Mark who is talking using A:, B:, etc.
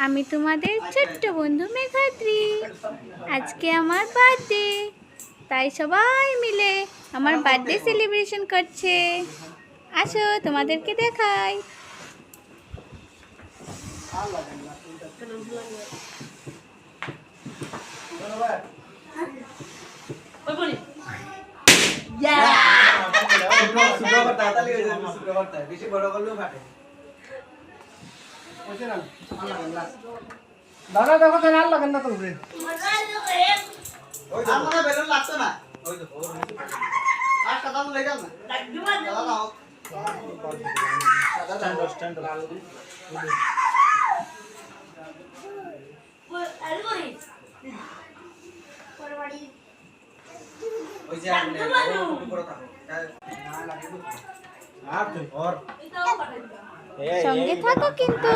A: আমি তোমাদের ছোট্ট বন্ধু মেঘাদ্রি। আজকে আমার বার্থডে, তাই সবাই মিলে আমার বার্থডে সেলিব্রেশন করছে। আসো তোমাদেরকে দেখাই।
B: দাদা দেখো তো আর লাগেন না তো রে
C: ওই আমার বেলুন লাগছে না ওই তো আর কথা বলে যাও না দাদা দাও দাদা স্ট্যান্ড ওই যে আপনি উপরে থাকো না লাগে আর তুই और
A: সঙ্গে থাকো কিন্তু।